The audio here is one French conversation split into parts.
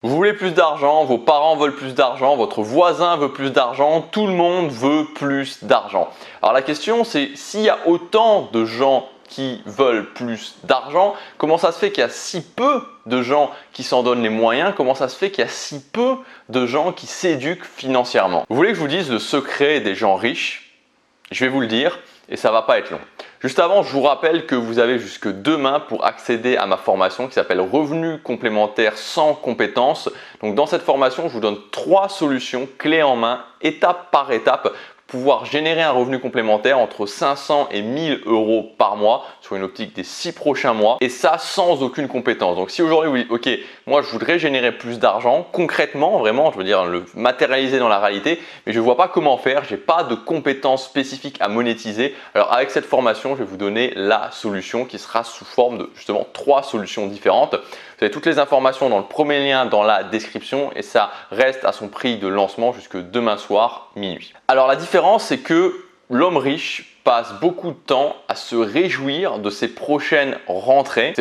Vous voulez plus d'argent, vos parents veulent plus d'argent, votre voisin veut plus d'argent, tout le monde veut plus d'argent. Alors la question c'est, s'il y a autant de gens qui veulent plus d'argent, comment ça se fait qu'il y a si peu de gens qui s'en donnent les moyens? Comment ça se fait qu'il y a si peu de gens qui s'éduquent financièrement? Vous voulez que je vous dise le secret des gens riches? Je vais vous le dire et ça va pas être long. Juste avant, je vous rappelle que vous avez jusque demain pour accéder à ma formation qui s'appelle Revenus complémentaires sans compétences. Donc dans cette formation, je vous donne 3 solutions clés en main, étape par étape, pour pouvoir générer un revenu complémentaire entre 500 et 1000 euros par mois sur une optique des 6 prochains mois, et ça sans aucune compétence. Donc si aujourd'hui vous dites ok, moi je voudrais générer plus d'argent concrètement, vraiment, je veux dire le matérialiser dans la réalité, mais je ne vois pas comment faire, j'ai pas de compétences spécifiques à monétiser. Alors avec cette formation, je vais vous donner la solution qui sera sous forme de justement 3 solutions différentes. Vous avez toutes les informations dans le premier lien dans la description et ça reste à son prix de lancement jusque demain soir minuit. Alors la différence, c'est que l'homme riche passe beaucoup de temps à se réjouir de ses prochaines rentrées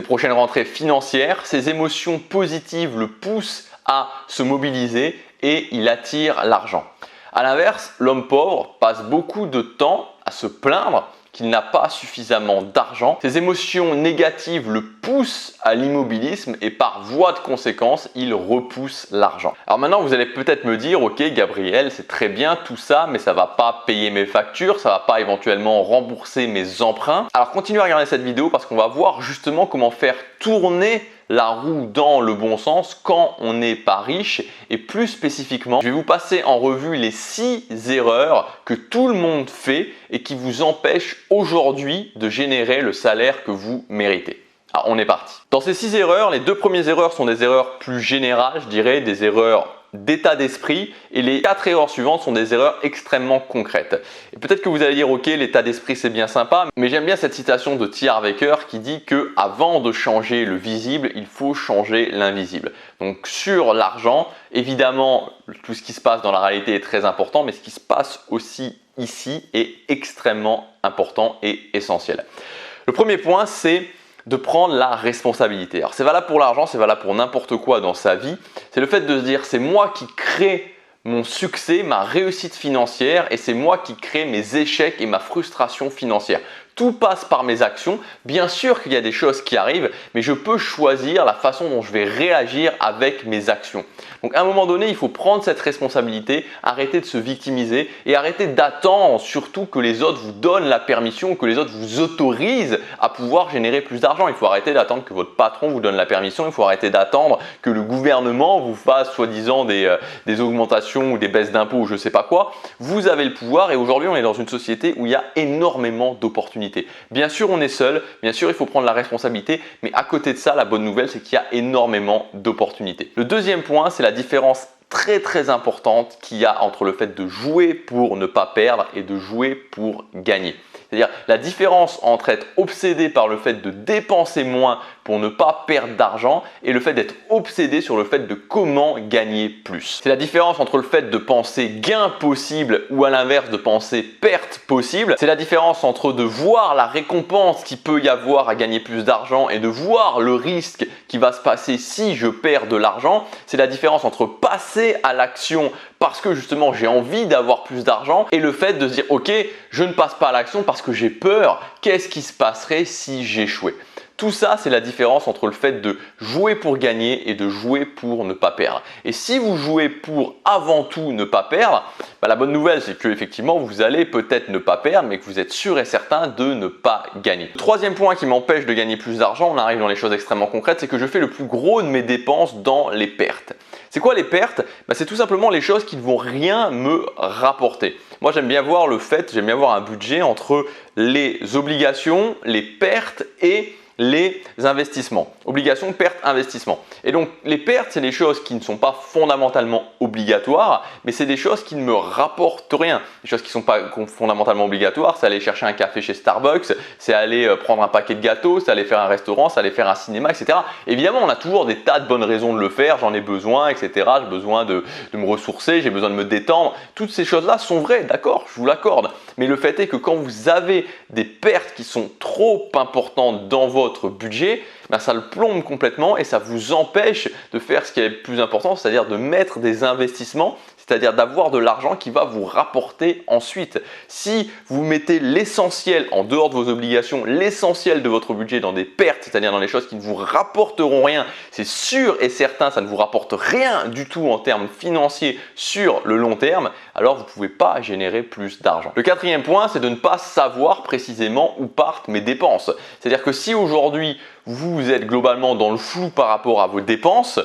financières. Ses émotions positives le poussent à se mobiliser et il attire l'argent. À l'inverse, l'homme pauvre passe beaucoup de temps à se plaindre qu'il n'a pas suffisamment d'argent. Ses émotions négatives le poussent à l'immobilisme et par voie de conséquence, il repousse l'argent. Alors maintenant, vous allez peut-être me dire, ok Gabriel, c'est très bien tout ça, mais ça ne va pas payer mes factures, ça ne va pas éventuellement rembourser mes emprunts. Alors continuez à regarder cette vidéo parce qu'on va voir justement comment faire tourner la roue dans le bon sens quand on n'est pas riche, et plus spécifiquement, je vais vous passer en revue les 6 erreurs que tout le monde fait et qui vous empêchent aujourd'hui de générer le salaire que vous méritez. Alors on est parti. Dans ces 6 erreurs, les 2 premières erreurs sont des erreurs plus générales, je dirais des erreurs d'état d'esprit, et les 4 erreurs suivantes sont des erreurs extrêmement concrètes. Et peut-être que vous allez dire ok, l'état d'esprit c'est bien sympa, mais j'aime bien cette citation de T. Harv Eker qui dit que avant de changer le visible, il faut changer l'invisible. Donc sur l'argent, évidemment tout ce qui se passe dans la réalité est très important, mais ce qui se passe aussi ici est extrêmement important et essentiel. Le premier point, c'est de prendre la responsabilité. Alors c'est valable pour l'argent, c'est valable pour n'importe quoi dans sa vie. C'est le fait de se dire c'est moi qui crée mon succès, ma réussite financière, et c'est moi qui crée mes échecs et ma frustration financière. Tout passe par mes actions. Bien sûr qu'il y a des choses qui arrivent, mais je peux choisir la façon dont je vais réagir avec mes actions. Donc à un moment donné, il faut prendre cette responsabilité, arrêter de se victimiser et arrêter d'attendre surtout que les autres vous donnent la permission, que les autres vous autorisent à pouvoir générer plus d'argent. Il faut arrêter d'attendre que votre patron vous donne la permission, il faut arrêter d'attendre que le gouvernement vous fasse soi-disant des augmentations ou des baisses d'impôts ou je ne sais pas quoi. Vous avez le pouvoir et aujourd'hui on est dans une société où il y a énormément d'opportunités. Bien sûr, on est seul, bien sûr, il faut prendre la responsabilité, mais à côté de ça, la bonne nouvelle, c'est qu'il y a énormément d'opportunités. Le deuxième point, c'est la différence très importante qu'il y a entre le fait de jouer pour ne pas perdre et de jouer pour gagner. C'est-à-dire la différence entre être obsédé par le fait de dépenser moins pour ne pas perdre d'argent et le fait d'être obsédé sur le fait de comment gagner plus. C'est la différence entre le fait de penser gain possible ou à l'inverse de penser perte possible. C'est la différence entre de voir la récompense qu'il peut y avoir à gagner plus d'argent et de voir le risque qui va se passer si je perds de l'argent. C'est la différence entre passer à l'action parce que justement j'ai envie d'avoir plus d'argent et le fait de se dire ok, je ne passe pas à l'action parce que j'ai peur, qu'est-ce qui se passerait si j'échouais? Tout ça, c'est la différence entre le fait de jouer pour gagner et de jouer pour ne pas perdre. Et si vous jouez pour avant tout ne pas perdre, la bonne nouvelle c'est que effectivement vous allez peut-être ne pas perdre, mais que vous êtes sûr et certain de ne pas gagner. Le troisième point qui m'empêche de gagner plus d'argent, on arrive dans les choses extrêmement concrètes, c'est que je fais le plus gros de mes dépenses dans les pertes. C'est quoi les pertes? C'est tout simplement les choses qui ne vont rien me rapporter. Moi j'aime bien voir un budget entre les obligations, les pertes et les investissements. Obligations, pertes, investissements. Et donc les pertes, c'est des choses qui ne sont pas fondamentalement obligatoires, mais c'est des choses qui ne me rapportent rien. Les choses qui ne sont pas fondamentalement obligatoires, c'est aller chercher un café chez Starbucks, c'est aller prendre un paquet de gâteaux, c'est aller faire un restaurant, c'est aller faire un cinéma, etc. Évidemment, on a toujours des tas de bonnes raisons de le faire, j'en ai besoin, etc. J'ai besoin de me ressourcer, j'ai besoin de me détendre. Toutes ces choses-là sont vraies, d'accord, je vous l'accorde. Mais le fait est que quand vous avez des pertes qui sont trop importantes dans votre budget, ça le plombe complètement et ça vous empêche de faire ce qui est le plus important, c'est-à-dire de mettre des investissements, c'est-à-dire d'avoir de l'argent qui va vous rapporter ensuite. Si vous mettez l'essentiel en dehors de vos obligations, l'essentiel de votre budget dans des pertes, c'est-à-dire dans les choses qui ne vous rapporteront rien, c'est sûr et certain, ça ne vous rapporte rien du tout en termes financiers sur le long terme, alors vous ne pouvez pas générer plus d'argent. Le quatrième point, c'est de ne pas savoir précisément où partent mes dépenses. C'est-à-dire que si aujourd'hui, vous êtes globalement dans le flou par rapport à vos dépenses,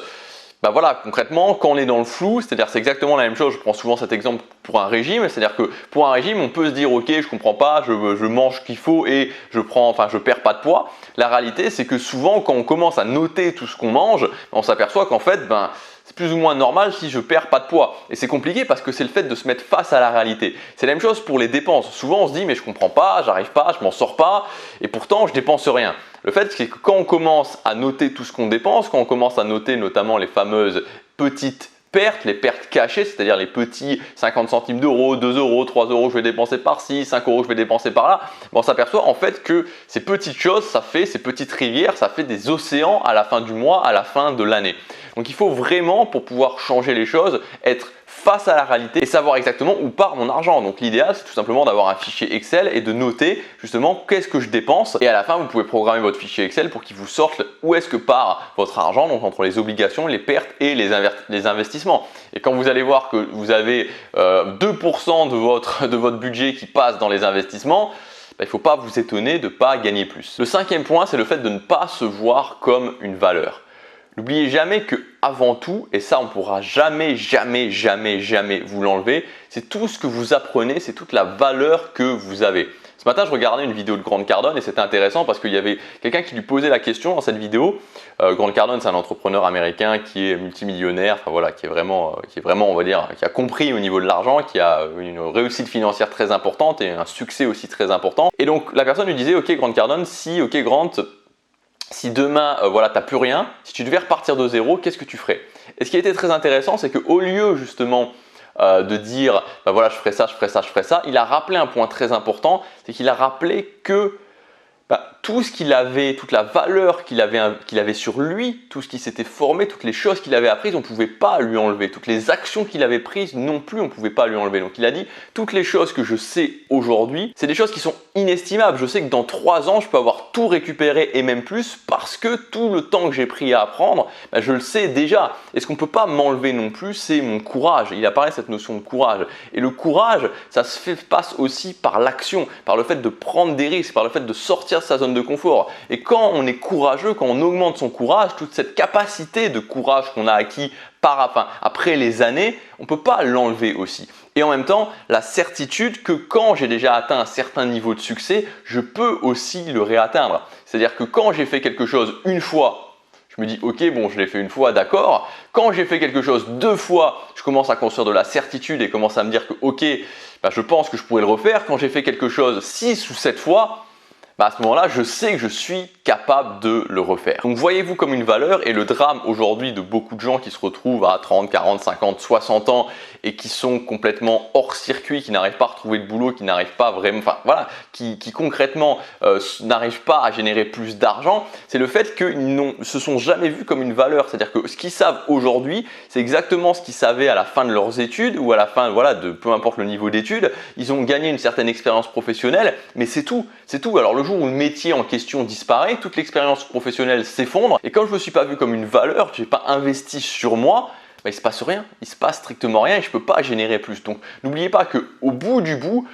voilà, concrètement, quand on est dans le flou, c'est-à-dire c'est exactement la même chose, je prends souvent cet exemple pour un régime, c'est-à-dire que pour un régime, on peut se dire ok, je comprends pas, je mange ce qu'il faut et je perds pas de poids. La réalité, c'est que souvent, quand on commence à noter tout ce qu'on mange, on s'aperçoit qu'en fait, c'est plus ou moins normal si je perds pas de poids. Et c'est compliqué parce que c'est le fait de se mettre face à la réalité. C'est la même chose pour les dépenses. Souvent, on se dit mais je comprends pas, j'arrive pas, je m'en sors pas et pourtant je dépense rien. Le fait, c'est que quand on commence à noter tout ce qu'on dépense, quand on commence à noter notamment les fameuses petites pertes, les pertes cachées, c'est-à-dire les petits 50 centimes d'euros, 2 euros, 3 euros je vais dépenser par-ci, 5 euros je vais dépenser par-là, on s'aperçoit en fait que ces petites choses, ces petites rivières, ça fait des océans à la fin du mois, à la fin de l'année. Donc il faut vraiment, pour pouvoir changer les choses, être face à la réalité et savoir exactement où part mon argent. Donc l'idéal, c'est tout simplement d'avoir un fichier Excel et de noter justement qu'est-ce que je dépense. Et à la fin, vous pouvez programmer votre fichier Excel pour qu'il vous sorte où est-ce que part votre argent, donc entre les obligations, les pertes et les investissements. Et quand vous allez voir que vous avez 2% de votre budget qui passe dans les investissements, il ne faut pas vous étonner de ne pas gagner plus. Le cinquième point, c'est le fait de ne pas se voir comme une valeur. N'oubliez jamais que avant tout, et ça on ne pourra jamais vous l'enlever, c'est tout ce que vous apprenez, c'est toute la valeur que vous avez. Ce matin, je regardais une vidéo de Grant Cardone et c'était intéressant parce qu'il y avait quelqu'un qui lui posait la question dans cette vidéo. Grant Cardone, c'est un entrepreneur américain qui est multimillionnaire, qui est vraiment, on va dire, qui a compris au niveau de l'argent, qui a une réussite financière très importante et un succès aussi très important. Et donc la personne lui disait, ok Grant Cardone, si demain, tu n'as plus rien, si tu devais repartir de zéro, qu'est-ce que tu ferais? Et ce qui a été très intéressant, c'est qu'au lieu justement de dire je ferai ça, je ferai ça, je ferai ça, il a rappelé un point très important, c'est qu'il a rappelé que tout ce qu'il avait, toute la valeur qu'il avait sur lui, tout ce qui s'était formé, toutes les choses qu'il avait apprises, on ne pouvait pas lui enlever. Toutes les actions qu'il avait prises non plus, on ne pouvait pas lui enlever. Donc il a dit, toutes les choses que je sais aujourd'hui, c'est des choses qui sont inestimables. Je sais que dans 3 ans, je peux avoir tout récupéré et même plus parce que tout le temps que j'ai pris à apprendre, je le sais déjà. Et ce qu'on ne peut pas m'enlever non plus, c'est mon courage. Il apparaît cette notion de courage. Et le courage, ça se passe aussi par l'action, par le fait de prendre des risques, par le fait de sortir de sa zone de confort. Et quand on est courageux, quand on augmente son courage, toute cette capacité de courage qu'on a acquis après les années, on ne peut pas l'enlever aussi. Et en même temps, la certitude que quand j'ai déjà atteint un certain niveau de succès, je peux aussi le réatteindre. C'est-à-dire que quand j'ai fait quelque chose une fois, je me dis ok, bon, je l'ai fait une fois, d'accord. Quand j'ai fait quelque chose 2 fois, je commence à construire de la certitude et commence à me dire que ok, je pense que je pourrais le refaire. Quand j'ai fait quelque chose 6 ou 7 fois, à ce moment-là, je sais que je suis capable de le refaire. Donc voyez-vous comme une valeur et le drame aujourd'hui de beaucoup de gens qui se retrouvent à 30, 40, 50, 60 ans et qui sont complètement hors circuit, qui n'arrivent pas à retrouver de boulot, qui n'arrivent pas vraiment, qui concrètement n'arrivent pas à générer plus d'argent, c'est le fait qu'ils ne se sont jamais vus comme une valeur. C'est-à-dire que ce qu'ils savent aujourd'hui, c'est exactement ce qu'ils savaient à la fin de leurs études ou à la fin de peu importe le niveau d'études. Ils ont gagné une certaine expérience professionnelle, mais c'est tout. C'est tout. Alors le jour où le métier en question disparaît, toute l'expérience professionnelle s'effondre et comme je ne me suis pas vu comme une valeur, je n'ai pas investi sur moi, il ne se passe rien, il ne se passe strictement rien et je ne peux pas générer plus. Donc n'oubliez pas qu'au bout du bout,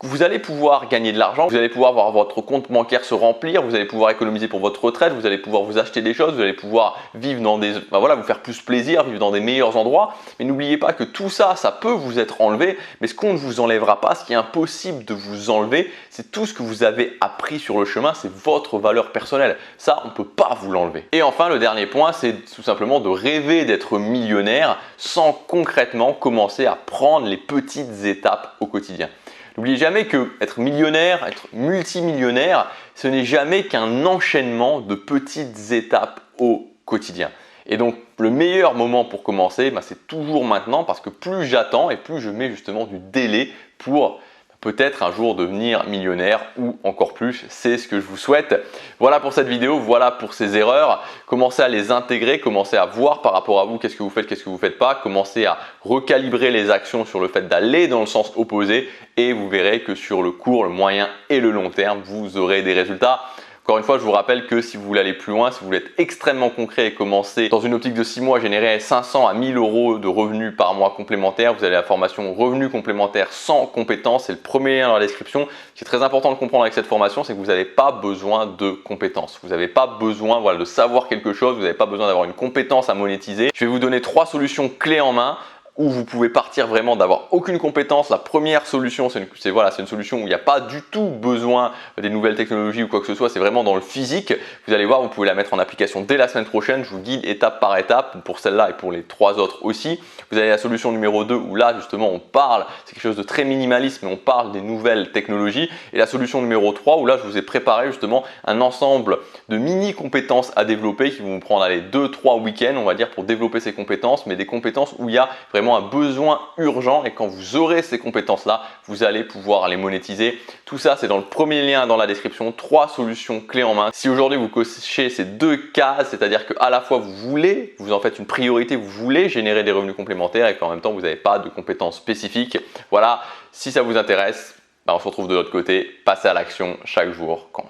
vous allez pouvoir gagner de l'argent, vous allez pouvoir voir votre compte bancaire se remplir, vous allez pouvoir économiser pour votre retraite, vous allez pouvoir vous acheter des choses, vous allez pouvoir vivre dans vous faire plus plaisir, vivre dans des meilleurs endroits. Mais n'oubliez pas que tout ça, ça peut vous être enlevé, mais ce qu'on ne vous enlèvera pas, ce qui est impossible de vous enlever, c'est tout ce que vous avez appris sur le chemin, c'est votre valeur personnelle. Ça, on ne peut pas vous l'enlever. Et enfin, le dernier point, c'est tout simplement de rêver d'être millionnaire sans concrètement commencer à prendre les petites étapes au quotidien. N'oubliez jamais que être millionnaire, être multimillionnaire, ce n'est jamais qu'un enchaînement de petites étapes au quotidien. Et donc le meilleur moment pour commencer, c'est toujours maintenant parce que plus j'attends et plus je mets justement du délai pour peut-être un jour devenir millionnaire ou encore plus, c'est ce que je vous souhaite. Voilà pour cette vidéo, voilà pour ces erreurs. Commencez à les intégrer, commencez à voir par rapport à vous qu'est-ce que vous faites, qu'est-ce que vous ne faites pas. Commencez à recalibrer les actions sur le fait d'aller dans le sens opposé et vous verrez que sur le court, le moyen et le long terme, vous aurez des résultats. Encore une fois, je vous rappelle que si vous voulez aller plus loin, si vous voulez être extrêmement concret et commencer dans une optique de 6 mois à générer 500 à 1000 euros de revenus par mois complémentaires, vous avez la formation revenus complémentaires sans compétences. C'est le premier lien dans la description. Ce qui est très important de comprendre avec cette formation, c'est que vous n'avez pas besoin de compétences. Vous n'avez pas besoin de savoir quelque chose, vous n'avez pas besoin d'avoir une compétence à monétiser. Je vais vous donner 3 solutions clés en main où vous pouvez partir vraiment d'avoir aucune compétence. La première solution, c'est une solution où il n'y a pas du tout besoin des nouvelles technologies ou quoi que ce soit, c'est vraiment dans le physique. Vous allez voir, vous pouvez la mettre en application dès la semaine prochaine. Je vous guide étape par étape pour celle-là et pour les 3 autres aussi. Vous avez la solution numéro 2 où là justement on parle, c'est quelque chose de très minimaliste, mais on parle des nouvelles technologies. Et la solution numéro 3 où là je vous ai préparé justement un ensemble de mini compétences à développer qui vont vous prendre 2-3 week-ends on va dire pour développer ces compétences, mais des compétences où il y a vraiment un besoin urgent et quand vous aurez ces compétences-là, vous allez pouvoir les monétiser. Tout ça, c'est dans le premier lien dans la description, 3 solutions clés en main. Si aujourd'hui vous cochez ces 2 cases, c'est-à-dire qu'à la fois vous en faites une priorité, vous voulez générer des revenus complémentaires et qu'en même temps vous n'avez pas de compétences spécifiques, voilà, si ça vous intéresse, on se retrouve de l'autre côté, passez à l'action, chaque jour compte.